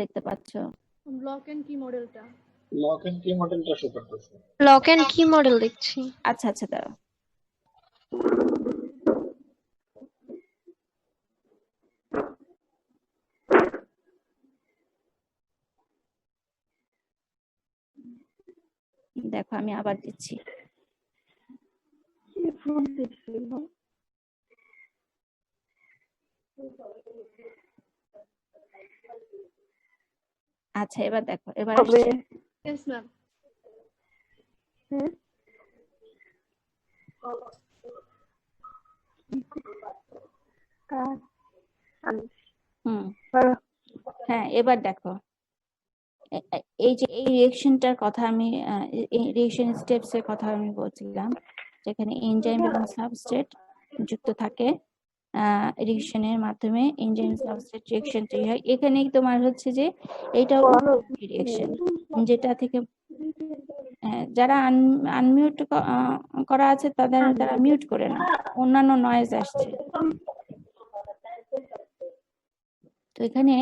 দেখতে পাচ্ছ? Lock and কি মডেলটা শো করতেছে। লক এন্ড কি মডেল দেখছি। আচ্ছা আচ্ছা, দাঁড়াও। দেখো আমি আবার দিচ্ছি। আচ্ছা এবার দেখো, এবার আসছে। Yes ma'am. হ্যাঁ এবার দেখো, এই যে এই রিঅ্যাকশনটার কথা আমি রিঅ্যাকশন স্টেপস এর কথা আমি বলছিলাম, যেখানে এনজাইম এবং সাবস্ট্রেট যুক্ত থাকে, রিঅ্যাকশনের মাধ্যমে এনজাইম সাবস্ট্রেট রিঅ্যাকশন তৈরি হয়। এখানেই তোমার হচ্ছে যে এইটা রিঅ্যাকশন, যেটা থেকে যারা আনমিউট করা আছে তারা মিউট করে না, অন্যান্য নয়েজ আসছে। তো এখানে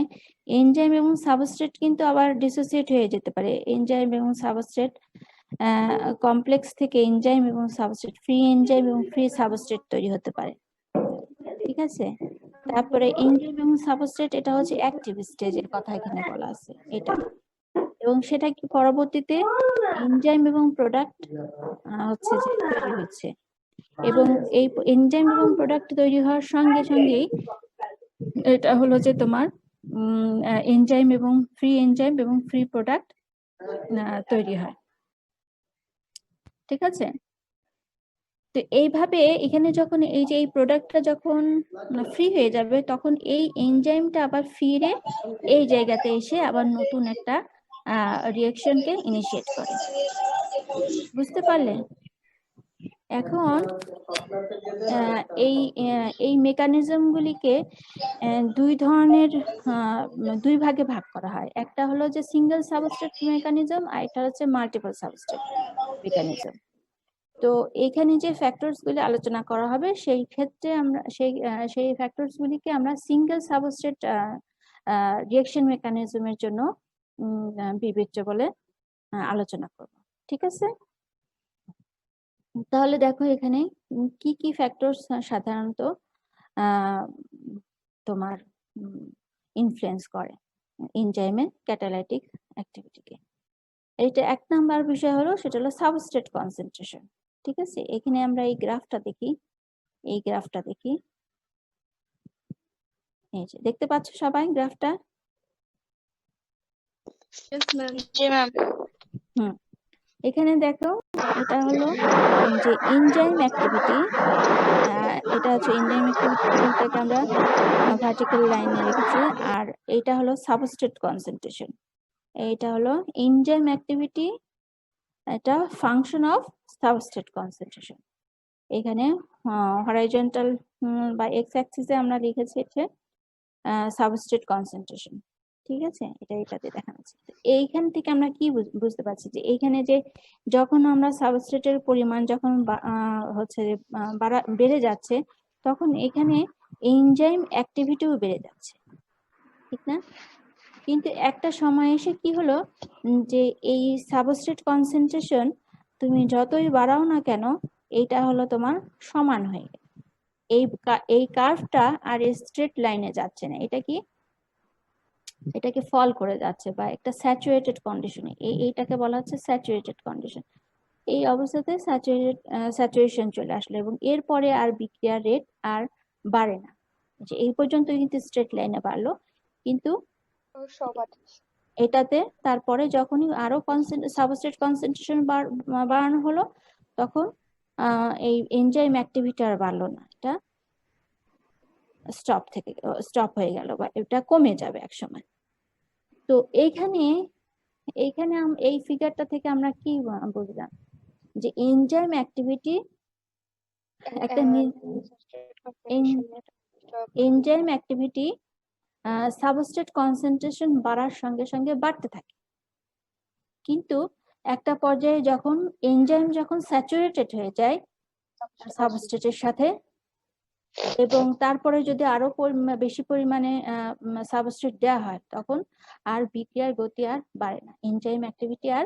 এনজাইম এবং সাবস্ট্রেট কিন্তু আবার ডিসোসিয়েট হয়ে যেতে পারে। এনজাইম এবং সাবস্ট্রেট কমপ্লেক্স থেকে এনজাইম এবং সাবস্ট্রেট, ফ্রি এনজাইম এবং ফ্রি সাবস্ট্রেট তৈরি হতে পারে, ঠিক আছে। তারপরে এনজাইম এবং সাবস্ট্রেট এটা হচ্ছে অ্যাক্টিভ স্টেজের কথা এখানে বলা আছে এটা, এবং সেটা কি পরবর্তীতে এনজাইম এবং প্রোডাক্ট হচ্ছে যে তৈরি হচ্ছে, এবং এই এনজাইম এবং প্রোডাক্ট তৈরি হওয়ার সঙ্গে সঙ্গেই এটা হলো যে তোমার এনজাইম এবং ফ্রি প্রোডাক্ট তৈরি হয়, ঠিক আছে। তো এইভাবে এখানে যখন এই যে এই প্রোডাক্টটা যখন ফ্রি হয়ে যাবে, তখন এই এনজাইমটা আবার ফিরে এই জায়গাতে এসে আবার নতুন একটা রিঅ্যাকশনকে ইনিশিয়েট করে। বুঝতে পারলে? এখন এই মেকানিজম গুলিকে দুই ভাগে ভাগ করা হয়। একটা হলো যে সিঙ্গেল সাবস্ট্রেট মেকানিজম, আর একটা হচ্ছে মাল্টিপল সাবস্ট্রেট মেকানিজম। তো এখানে যে ফ্যাক্টরস গুলি আলোচনা করা হবে, সেই ক্ষেত্রে আমরা সেই ফ্যাক্টরস গুলিকে আমরা সিঙ্গেল সাবস্ট্রেট রিঅ্যাকশন মেকানিজমের জন্য বিবেচ্য বলে আলোচনা করব, ঠিক আছে। তাহলে দেখো এখানে কি কি ফ্যাক্টরস সাধারণত তোমার ইনফ্লুয়েন্স করে এনজাইমের ক্যাটালাইটিক অ্যাক্টিভিটিকে। এটা এক নাম্বার বিষয় হলো, সেটা হলো সাবস্ট্রেট কনসেন্ট্রেশন, ঠিক আছে। এখানে আমরা এই গ্রাফটা দেখি, এই যে দেখতে পাচ্ছ সবাই গ্রাফটা? Yes ma'am. জি ম্যাম। এখানে দেখো, এটা হলো যে এনজাইম অ্যাক্টিভিটি, এটা হচ্ছে এনজাইম অ্যাক্টিভিটিটাকে আমরা ভার্টিক্যাল লাইনে রেখেছি, আর এটা হলো সাবস্ট্রেট কনসেন্ট্রেশন। এটা হলো এনজাইম অ্যাক্টিভিটি, এটা ফাংশন অফ সাবস্ট্রেট কনসেন্ট্রেশন। এখানে হরাইজন্টাল বা এক্স অ্যাক্সিসে আমরা লিখেছি হচ্ছে সাবস্ট্রেট কনসেন্ট্রেশন, ঠিক আছে। এটাতে দেখানো আছে। এইখান থেকে আমরা কি বুঝতে পারছি যে এইখানে যে যখন আমরা সাবস্ট্রেটের পরিমাণ যখন হচ্ছে বেড়ে যাচ্ছে, তখন এখানে এনজাইম অ্যাক্টিভিটিও বেড়ে যাচ্ছে, ঠিক না? কিন্তু একটা সময় এসে কি হলো যে এই সাবস্ট্রেট কনসেন্ট্রেশন তুমি যতই বাড়াও না কেন, এইটা হলো তোমার সমান হয়ে গেল। এই কার্ভটা আর স্ট্রেট লাইনে যাচ্ছে না, এটাকে ফল করে যাচ্ছে, বা একটা স্যাচুরেটেড কন্ডিশনে, এইটাকে বলা হচ্ছে স্যাচুরেটেড কন্ডিশন। এই অবস্থাতে স্যাচুরেশন চলে আসলো, এবং এরপরে আর বিক্রিয়ার রেট আর বাড়ে না। যে এই পর্যন্ত কিন্তু স্ট্রেট লাইনে বাড়লো, কিন্তু এটাতে তারপরে যখনই আরো সাবস্ট্রেট কনসেন্ট্রেশন বাড়ানো হলো, তখন এই এনজাইম অ্যাক্টিভিটি আর বাড়লো না, এটা স্টপ হয়ে গেল, বা এটা কমে যাবে এক সময়। তো এইখানে এই ফিগারটা থেকে আমরা কি বুঝলাম, যে এনজাইম অ্যাক্টিভিটি একটা এনজাইম অ্যাক্টিভিটি সাবস্ট্রেট কনসেন্ট্রেশন বাড়ার সঙ্গে সঙ্গে বাড়তে থাকে, কিন্তু একটা পর্যায়ে যখন এনজাইম স্যাচুরেটেড হয়ে যায় সাবস্ট্রেটের সাথে, এবং তারপরে যদি আরো বেশি পরিমাণে সাবস্ট্রেট দেওয়া হয় তখন আর বিক্রিয়ার গতি আর বাড়ে না, এনজাইম অ্যাক্টিভিটি আর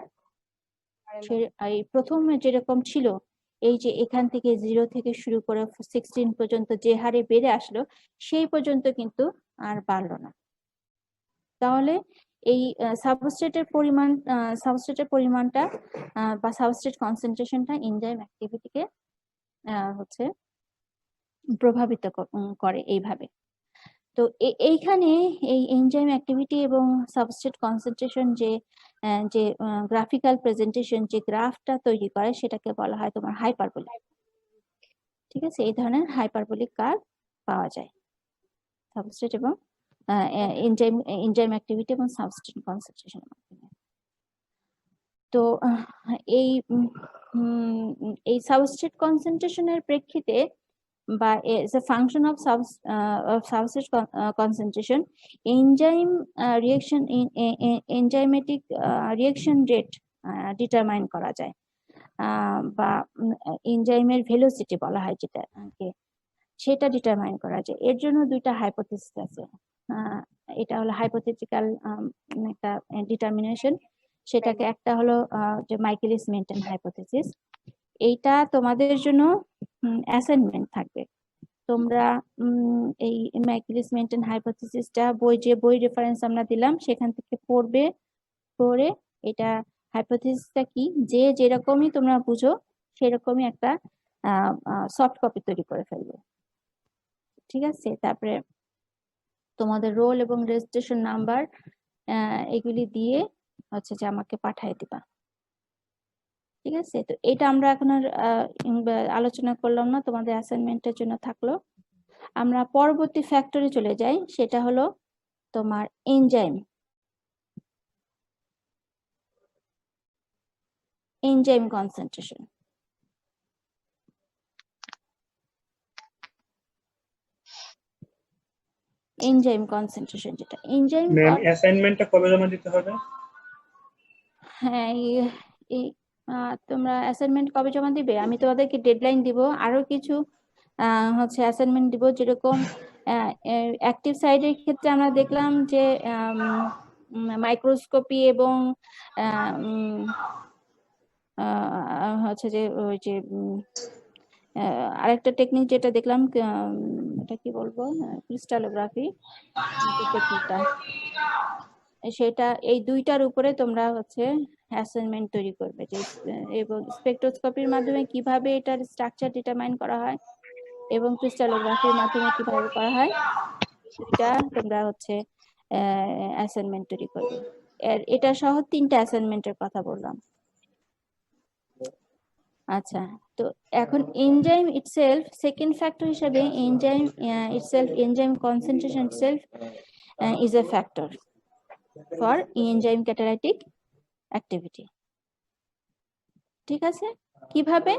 এই প্রথমে যেরকম ছিল, এই যে এখান থেকে 0 থেকে শুরু করে 16 পর্যন্ত যে হারে বেড়ে আসলো সেই পর্যন্ত কিন্তু আর বাড়লো না। তাহলে এই সাবস্ট্রেটের পরিমাণটা বা সাবস্ট্রেট কনসেন্ট্রেশনটা এনজাইম অ্যাক্টিভিটিকে হচ্ছে প্রভাবিত করে এইভাবে। তো এইখানে এই এনজাইম অ্যাক্টিভিটি এবং সাবস্ট্রেট কনসেন্ট্রেশন যে গ্রাফিক্যাল প্রেজেন্টেশন, যে গ্রাফটা তৈরি করে সেটাকে বলা হয় তোমার হাইপারবোলিক। ঠিক আছে, এই ধরনের হাইপারবোলিক কার্ভ পাওয়া যায় সাবস্ট্রেট এবং এনজাইম অ্যাক্টিভিটি এবং সাবস্ট্রেট কনসেন্ট্রেশনের মাধ্যমে। তো এই সাবস্ট্রেট কনসেন্ট্রেশনের প্রেক্ষিতে বা as a function of substrate concentration, enzyme reaction in enzymatic reaction rate determine করা যায়, বা এনজাইমের ভেলোসিটি বলা হয় যেটাকে, সেটা ডিটারমাইন করা যায়। এর জন্য দুইটা হাইপোথিসিস আছে। এটা হলো হাইপোথেটিক্যাল একটা ডিটারমিনেশন, সেটাকে একটা হলো যে মাইকেলিস মেন্টন হাইপোথিসিস। এইটা তোমাদের জন্য অ্যাসাইনমেন্ট থাকবে। তোমরা এই মাইকেলিস মেন্টন হাইপোথিসিসটা বই রেফারেন্স আমরা দিলাম সেখান থেকে পড়ে এটা হাইপোথিসিসটা কি, যে যেরকমই তোমরা বুঝো সেরকমই একটা সফট কপি তৈরি করে ফেলবে। ঠিক আছে, তারপরে তোমাদের রোল এবং রেজিস্ট্রেশন নাম্বার এগুলি দিয়ে হচ্ছে যে আমাকে পাঠিয়ে দিবা। ঠিক আছে, তো এটা আমরা এখন আর আলোচনা করলাম না, তোমাদের অ্যাসাইনমেন্টের জন্য থাকলো। আমরা পরবর্তী ফ্যাক্টরে চলে যাই, সেটা হলো তোমার এনজাইম কনসেন্ট্রেশন। এনজাইম কনসেন্ট্রেশন যেটা এনজাইম অ্যাসাইনমেন্টটা কবে জমা দিতে হবে? হ্যাঁ, তোমরা অ্যাসাইনমেন্ট কবে জমা দিবে? আমি তোমাদেরকে ডেডলাইন দিব, আরো কিছু হচ্ছে অ্যাসাইনমেন্ট দিব। যেরকম অ্যাক্টিভ সাইডের ক্ষেত্রে আমরা দেখলাম যে মাইক্রোস্কোপি এবং হচ্ছে যে ওই যে আরেকটা টেকনিক যেটা দেখলাম, এটা কি বলবো, ক্রিস্টালোগ্রাফি টেকনিকটা, সেটা এই দুইটার উপরে তোমরা হচ্ছে অ্যাসাইনমেন্ট তৈরি করবে, যে এবং স্পেকট্রোস্কোপির মাধ্যমে কিভাবে এটার স্ট্রাকচার ডিটারমাইন করা হয় এবং ক্রিস্টালোগ্রাফির মাধ্যমে কিভাবে করা হয়, এটা তোমরা হচ্ছে অ্যাসাইনমেন্ট তৈরি করবে। এটা সহ 3টা অ্যাসাইনমেন্টের কথা বললাম। আচ্ছা, তো এখন এনজাইম ইটসেলফ, সেকেন্ড ফ্যাক্টর হিসেবে enzyme itself, enzyme concentration itself is a factor for enzyme catalytic activity. ঠিক আছে, কিভাবে?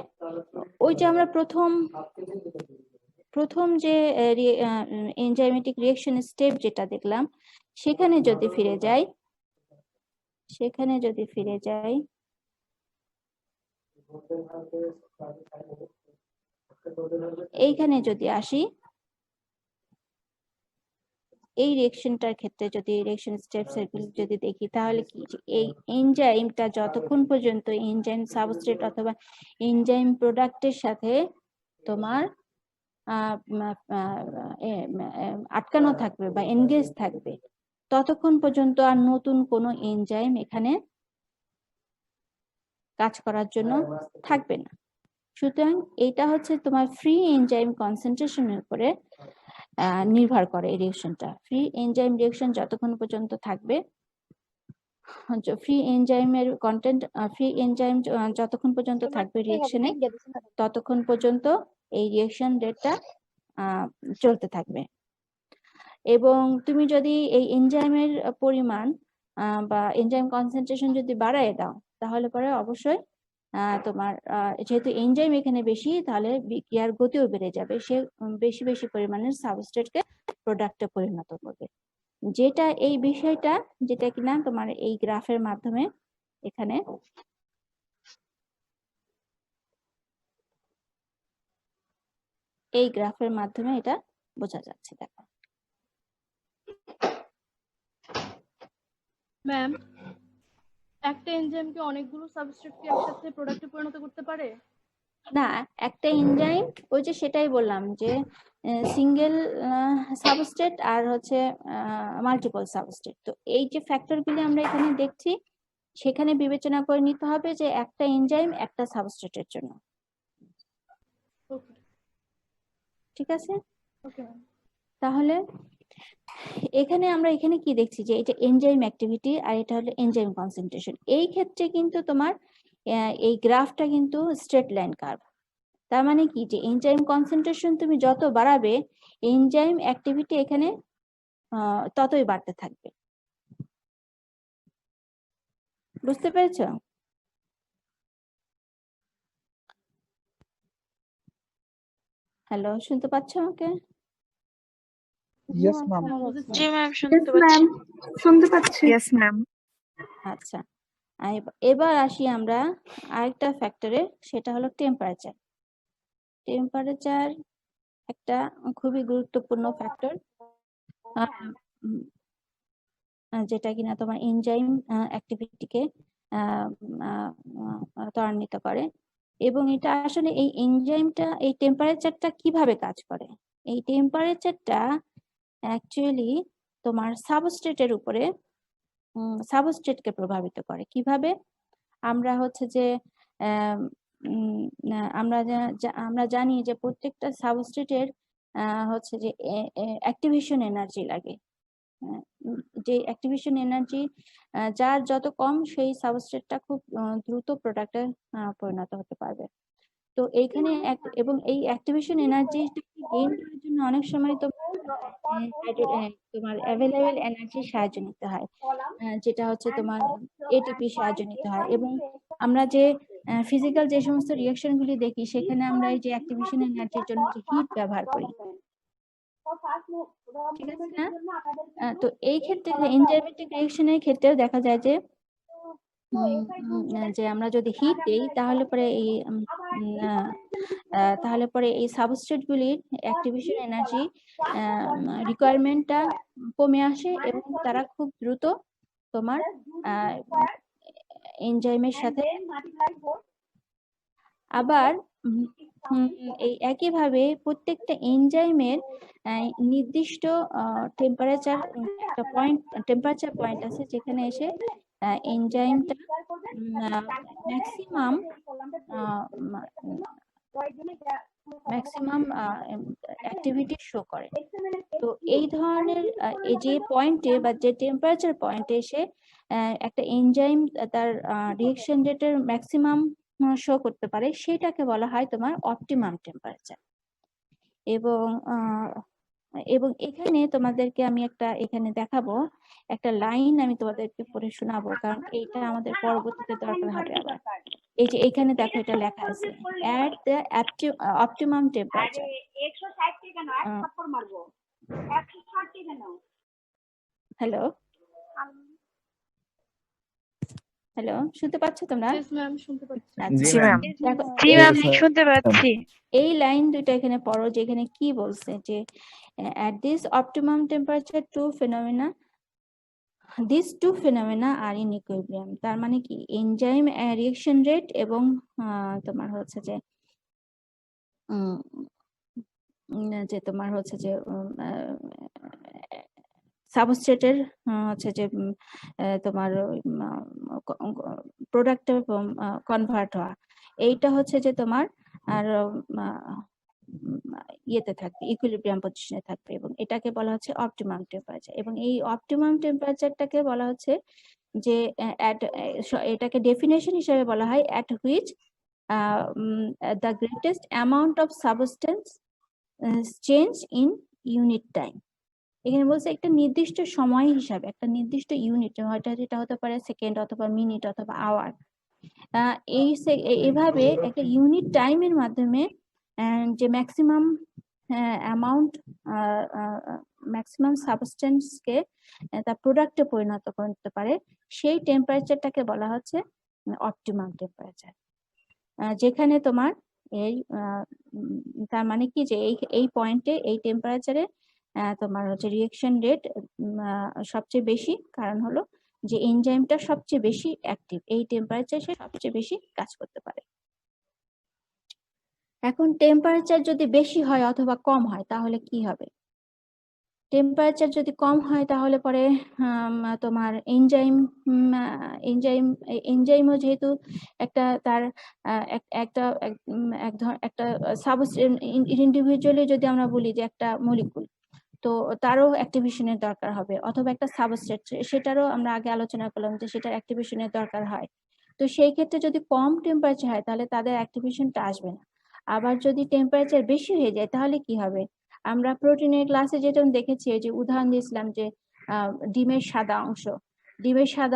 ওই যে আমরা প্রথম যে এনজাইমেটিক রিঅ্যাকশন স্টেপ যেটা দেখলাম, সেখানে যদি ফিরে যাই এইখানে যদি আসি, এই রিঅ্যাকশনটার ক্ষেত্রে যদি রিঅ্যাকশন স্টেপস এগুলো যদি দেখি, তাহলে কি এই এনজাইমটা যতক্ষণ পর্যন্ত এনজাইম সাবস্ট্রেট অথবা এনজাইম প্রোডাক্টের সাথে তোমার আটকানো থাকবে বা এনগেজ থাকবে, ততক্ষণ পর্যন্ত আর নতুন কোনো এনজাইম এখানে কাজ করার জন্য থাকবে না। সুতরাং এটা হচ্ছে তোমার ফ্রি এনজাইম কনসেন্ট্রেশনের উপরে নির্ভর করে এই রিঅ্যাকশনটা। ফ্রি এনজাইম রিঅ্যাকশন যতক্ষণ পর্যন্ত থাকবে, ফ্রি এনজাইমের কন্টেন্ট, ফ্রি এনজাইম যতক্ষণ পর্যন্ত থাকবে রিঅ্যাকশনে, ততক্ষণ পর্যন্ত এই রিঅ্যাকশন রেটটা চলতে থাকবে। এবং তুমি যদি এই এনজাইমের পরিমাণ বা এনজাইম কনসেন্ট্রেশন যদি বাড়ায় দাও, তাহলে পরে অবশ্যই তোমার যেহেতু এনজাইম এখানে বেশি, তাহলে বিক্রিয়ার গতিও বেড়ে যাবে, সে বেশি পরিমাণের সাবস্ট্রেটকে প্রোডাক্টে পরিণত করবে। যেটা এই বিষয়টা যেটা কিনা তোমার এই গ্রাফের মাধ্যমে এখানে এই গ্রাফের মাধ্যমে এটা বোঝা যাচ্ছে। দেখো ম্যাম, একটা এনজাইম কি অনেকগুলো সাবস্ট্রেট কি একসাথে প্রোডাক্টে পরিণত করতে পারে? না, একটা এনজাইম ওই যে সেটাই বললাম যে সিঙ্গেল সাবস্ট্রেট আর হচ্ছে মাল্টিপল সাবস্ট্রেট। তো এই যে ফ্যাক্টরগুলি আমরা এখানে দেখছি সেখানে বিবেচনা করে নিতে হবে যে একটা এনজাইম একটা সাবস্ট্রেটের জন্য। ওকে ঠিক আছে, ওকে ম্যাম। তাহলে এখানে কি দেখছি যে এটা এনজাইম অ্যাক্টিভিটি আর এটা হলো এনজাইম কনসেন্ট্রেশন। এই ক্ষেত্রে কিন্তু তোমার এই গ্রাফটা কিন্তু স্ট্রেট লাইন কার্ভ। তার মানে কি যে এনজাইম কনসেন্ট্রেশন তুমি যত বাড়াবে এনজাইম অ্যাক্টিভিটি এখানে ততই বাড়তে থাকবে। বুঝতে পেরেছো? হ্যালো, শুনতে পাচ্ছ আমাকে? Yes, ma'am. জি ম্যাম, শুনতে পাচ্ছি। শুনতে পাচ্ছি। Yes, ma'am. আচ্ছা, এবার আসি আমরা আরেকটা ফ্যাক্টরে, সেটা হলো টেম্পারেচার। টেম্পারেচার একটা খুবই গুরুত্বপূর্ণ ফ্যাক্টর যেটা কিনা তোমার এনজাইম অ্যাক্টিভিটিকে ত্বরান্বিত করে। এবং এটা আসলে এই এনজাইমটা, এই টেম্পারেচারটা কিভাবে কাজ করে? এই টেম্পারেচারটা অ্যাকচুয়ালি তোমার সাবস্ট্রেটের উপরে সাবস্ট্রেটকে প্রভাবিত করে। কিভাবে? আমরা হচ্ছে যে আমরা জানি যে প্রত্যেকটা সাবস্ট্রেটের হচ্ছে যে অ্যাক্টিভেশন এনার্জি লাগে। যে অ্যাক্টিভেশন এনার্জি যার যত কম সেই সাবস্ট্রেটটা খুব দ্রুত প্রোডাক্টে পরিণত হতে পারবে। তো এইখানে এবং এই অ্যাক্টিভেশন এনার্জিটাকে গেইন করার জন্য অনেক সময় তোমার অ্যাভেলেবেল এনার্জির সাহায্য নিতে হয়, যেটা হচ্ছে তোমার এটিপি সাহায্য নিতে হয়। এবং আমরা যে ফিজিক্যাল যে সমস্ত রিঅ্যাকশন গুলি দেখি সেখানে আমরা এই যে অ্যাক্টিভেশন এনার্জির জন্য যে হিট ব্যবহার করি, ঠিক আছে না? তো এই ক্ষেত্রে এনজাইমেটিক রিঅ্যাকশনের ক্ষেত্রেও দেখা যায় যে আমরা যদি হিট দেই তাহলে পরে এই সাবস্ট্রেট গুলির অ্যাক্টিভেশন এনার্জি রিকোয়ারমেন্টটা কমে আসে এবং তারা খুব দ্রুত তোমার এনজাইমের সাথে। আবার এই একইভাবে প্রত্যেকটা এনজাইমের নির্দিষ্ট টেম্পারেচার পয়েন্ট আছে যেখানে এসে এনজাইমটা ম্যাক্সিমাম অ্যাক্টিভিটি শো করে। তো এই ধরনের এই যে পয়েন্টে বা যে টেম্পারেচার পয়েন্টে এসে একটা এনজাইম তার রিঅ্যাকশন রেটের ম্যাক্সিমাম শো করতে পারে, সেটাকে বলা হয় তোমার অপটিমাম টেম্পারেচার। এবং এখানে তোমাদেরকে আমি এখানে দেখাবো একটা লাইন, আমি তোমাদেরকে পড়ে শোনাবো, কারণ এইটা আমাদের পরবর্তীতে দরকার হবে আবার। এই যে এখানে দেখো এটা লেখা আছে at the optimum temperature। Hello hello, শুনতে পাচ্ছ তোমরা? Yes ম্যাম, শুনতে পাচ্ছি। জি ম্যাম। দেখো জি ম্যাম, শুনতে পাচ্ছি। এই লাইন দুটো এখানে পড়ো, যে এখানে কি বলছে যে at this optimum temperature these two phenomena are in equilibrium। তার মানে কি এনজাইম রিঅ্যাকশন রেট এবং তোমার হচ্ছে যে তোমার হচ্ছে যে সাবস্ট্রেটের হচ্ছে যে তোমার প্রোডাক্টে কনভার্ট হওয়া, এইটা হচ্ছে যে তোমার আর ইয়েতে থাকবে, ইকুইলিব্রিয়াম পজিশনে থাকবে, এবং এটাকে বলা হচ্ছে অপটিমাম টেম্পারেচার। এবং এই অপটিমাম টেম্পারেচারটাকে বলা হচ্ছে যে এটাকে ডেফিনেশন হিসেবে বলা হয় at which the greatest amount of substance change in unit time। এখানে বলছে একটা নির্দিষ্ট সময় হিসাবে, একটা নির্দিষ্ট ইউনিট, হয়তো যেটা হতে পারে সেকেন্ড অথবা মিনিট অথবা আওয়ার, এইভাবে একটা ইউনিট টাইমের মাধ্যমে যে ম্যাক্সিমাম সাবস্টেন্সকে তার প্রোডাক্টে পরিণত করতে পারে, সেই টেম্পারেচারটাকে বলা হচ্ছে অপটিমাম টেম্পারেচার। যেখানে তোমার এই তার মানে কি যে এই পয়েন্টে এই টেম্পারেচারে তোমার হচ্ছে রিঅ্যাকশন রেট সবচেয়ে বেশি, কারণ হলো যে এনজাইমটা সবচেয়ে বেশি অ্যাক্টিভ, এই টেম্পারেচারে সে সবচেয়ে বেশি কাজ করতে পারে। এখন টেম্পারেচার যদি বেশি হয় অথবা কম হয় তাহলে কি হবে? টেম্পারেচার যদি কম হয় তাহলে পরে তোমার এনজাইমও যেহেতু একটা তার একটা ইন্ডিভিজুয়ালি যদি আমরা বলি যে একটা মলিকুল, তো তারও অ্যাক্টিভেশনের দরকার হবে, অথবা একটা সাবস্ট্রেট, সেটারও আমরা আগে আলোচনা করলাম যে সেটার অ্যাক্টিভেশনের দরকার হয়। তো সেই ক্ষেত্রে যদি কম টেম্পারেচার হয় তাহলে তাদের অ্যাক্টিভেশনটা আসবে না। আবার যদি টেম্পারেচার বেশি হয়ে যায় তাহলে কি হবে? আমরা প্রোটিনের ক্লাসে যেটা দেখেছি, যে উদাহরণ দিয়েছিলাম যে ডিমের সাদা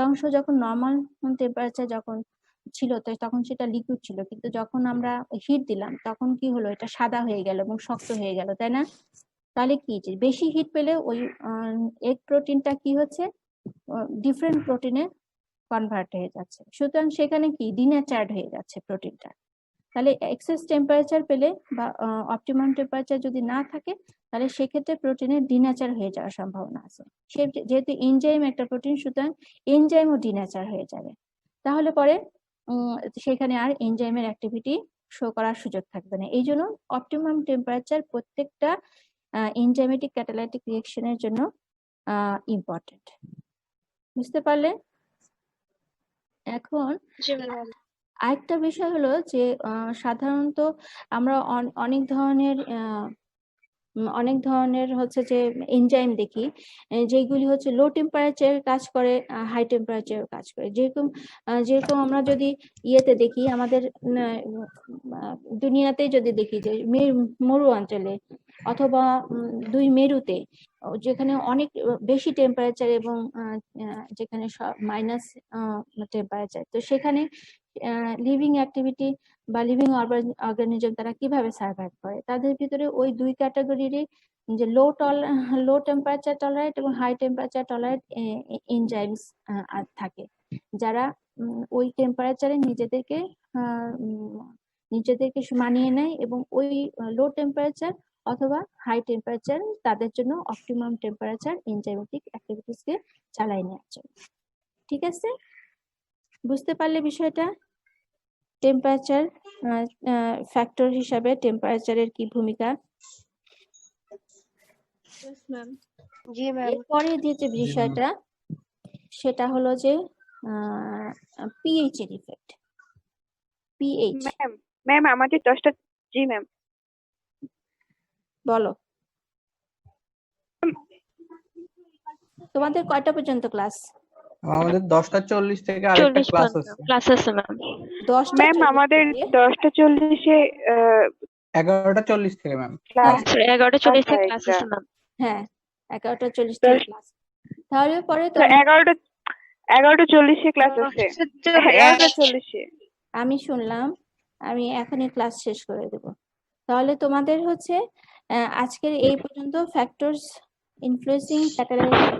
অংশ যখন নর্মাল টেম্পারেচার যখন ছিল তো তখন সেটা লিকুইড ছিল, কিন্তু যখন আমরা হিট দিলাম তখন কি হলো, এটা সাদা হয়ে গেল এবং শক্ত হয়ে গেল, তাই না? তাহলে কি, যে বেশি হিট পেলে ওই এগ প্রোটিনটা কি হচ্ছে, ডিফারেন্ট প্রোটিনে কনভার্ট হয়ে যাচ্ছে, সুতরাং সেখানে কি ডিন্যাচার্ড হয়ে যাচ্ছে প্রোটিনটা। তাহলে এক্সেস টেম্পারেচার পেলে বা অপটিমাম টেম্পারেচার যদি না থাকে তাহলে সেক্ষেত্রে প্রোটিনের ডিন্যাচার হয়ে যাওয়ার সম্ভাবনা আছে। যেহেতু এনজাইম একটা প্রোটিন, সুতরাং এনজাইমও ডিন্যাচার হয়ে যাবে। তাহলে পরে সেখানে আর এনজাইমের অ্যাক্টিভিটি শো করার সুযোগ থাকবে না। এই জন্য অপটিমাম টেম্পারেচার প্রত্যেকটা এনজাইমেটিক ক্যাটালাইটিক রিঅ্যাকশনের জন্য ইম্পর্টেন্ট। বুঝতে পারলে? এখন জি ম্যাম। আরেকটা বিষয় হলো যে সাধারণত আমরা অনেক ধরনের হচ্ছে যে এনজাইম দেখি, যেগুলি হচ্ছে লো টেম্পারেচারে কাজ করে, হাই টেম্পারেচারে কাজ করে। যেরকম আমরা যদি ইয়েতে দেখি, আমাদের দুনিয়াতে যদি দেখি যে মরু অঞ্চলে অথবা দুই মেরুতে, যেখানে অনেক বেশি টেম্পারেচার এবং যেখানে মাইনাস টেম্পারেচার, তো সেখানে লিভিং অ্যাক্টিভিটি বা লিভিং অর্গানিজম তারা কিভাবে সার্ভাইভ করে, তাদের ভিতরে ওই দুই ক্যাটাগরিরই যে লো টেম্পারেচার টলারেট এবং হাই টেম্পারেচার টলারেট এনজাইমস থাকে, যারা ওই টেম্পারেচারে নিজেদেরকে মানিয়ে নেয় এবং ওই লো টেম্পারেচার অথবা হাই টেম্পারেচার তাদের জন্য অপটিমাম টেম্পারেচার এনজাইমেটিক অ্যাক্টিভিটিস কে চালায় নেওয়ার জন্য। ঠিক আছে, বুঝতে পারলে বিষয়টা? টেম্পারেচার ফ্যাক্টর হিসাবে টেম্পারেচারের কি ভূমিকা? Yes, ma'am. জি ম্যাম। এরপরে যে বিষয়টা সেটা হলো যে পিএইচ এর ইফেক্ট। পিএইচ ম্যাম আমাদের 10টা। জি ম্যাম। বলো, তোমাদের কয়টা পর্যন্ত ক্লাস? আমাদের 10:40 থেকে আরেকটা ক্লাস আছে। ক্লাস আছে ম্যাম। 10টা ম্যাম আমাদের 10:40-এ 11:40 থেকে ম্যাম। ক্লাস। হ্যাঁ। 11:40 থেকে ক্লাস আছে ম্যাম। হ্যাঁ, 11:40 থেকে ক্লাস। তাহলে পরে তো 11:40-এ ক্লাস আছে। 11:40-এ। আমি শুনলাম, আমি এখনই ক্লাস শেষ করে দেব। তাহলে তোমাদের হচ্ছে আজকের এই পর্যন্ত factors influencing catalytic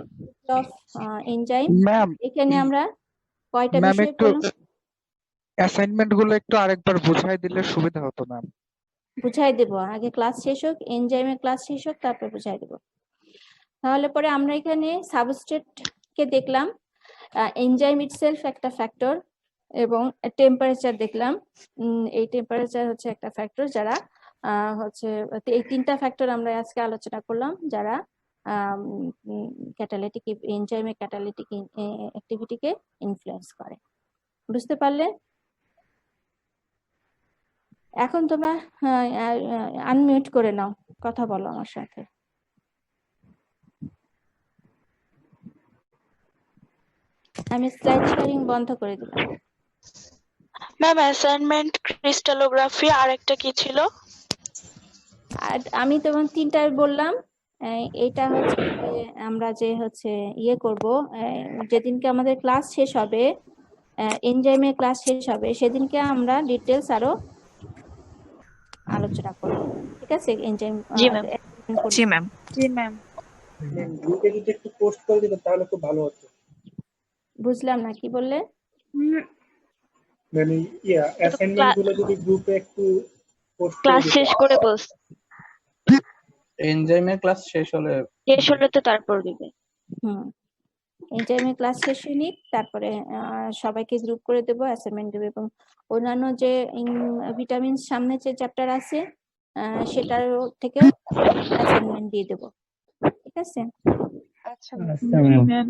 of enzyme, ma'am এখানে আমরা কয়টা ম্যাম বিষয় একটু পড়লাম? অ্যাসাইনমেন্ট গুলো একটু আরেকবার বুঝাই দিলে সুবিধা হতো ম্যাম। বুঝাই দেব, আগে ক্লাস শেষ হোক, এনজাইমের ক্লাস শেষ হোক, তারপর বুঝাই দেব। তাহলে পরে আমরা এখানে সাবস্ট্রেট কে দেখলাম, এনজাইম ইটসেলফ একটা ফ্যাক্টর, এবং টেম্পারেচার দেখলাম। এই টেম্পারেচার হচ্ছে একটা ফ্যাক্টর যারা হচ্ছে, এই তিনটা ফ্যাক্টর আমরা আজকে আলোচনা করলাম যারা ক্যাটালিটিক এনজাইমের ক্যাটালিটিক অ্যাক্টিভিটিকে ইনফ্লুয়েন্স করে। বুঝতে পারলে? এখন তোমরা আনমিউট করে নাও, কথা বলো আমার সাথে। আমি স্লাইড শেয়ারিং বন্ধ করে দিলাম। ম্যাম অ্যাসাইনমেন্ট ক্রিস্টালোগ্রাফি আর একটা কি ছিল? আর আমি তোমার তিনটায় বললাম, এটা হচ্ছে আমরা যে হচ্ছে ইয়ে করব, যেদিনকে আমাদের ক্লাস শেষ হবে, এনজাইমের ক্লাস শেষ হবে, সেদিনকে আমরা ডিটেলস আরো আলোচনা করব। ঠিক আছে? এনজাইম। জি ম্যাম। জি ম্যাম। জি ম্যাম। গ্রুপে যদি একটু পোস্ট করে দিতেন তাহলে খুব ভালো হতো। বুঝলাম না, কি বললে? মানে অ্যাসাইনমেন্ট গুলো যদি গ্রুপে একটু পোস্ট করে ক্লাস দিতে। শেষ করে বলছে, এনজাইমের ক্লাস শেষ হলে শেষ হলে তো তারপর দিবে। হুম, এনজাইমের ক্লাস শেষ হয়নি, তারপরে সবাইকে গ্রুপ করে দেবো, অ্যাসাইনমেন্ট দেবো, এবং অন্যান্য যে ভিটামিন সামনে যে চ্যাপ্টার আছে সেটার থেকেও অ্যাসাইনমেন্ট দিয়ে দেবো। ঠিক আছে? আচ্ছা ম্যাম।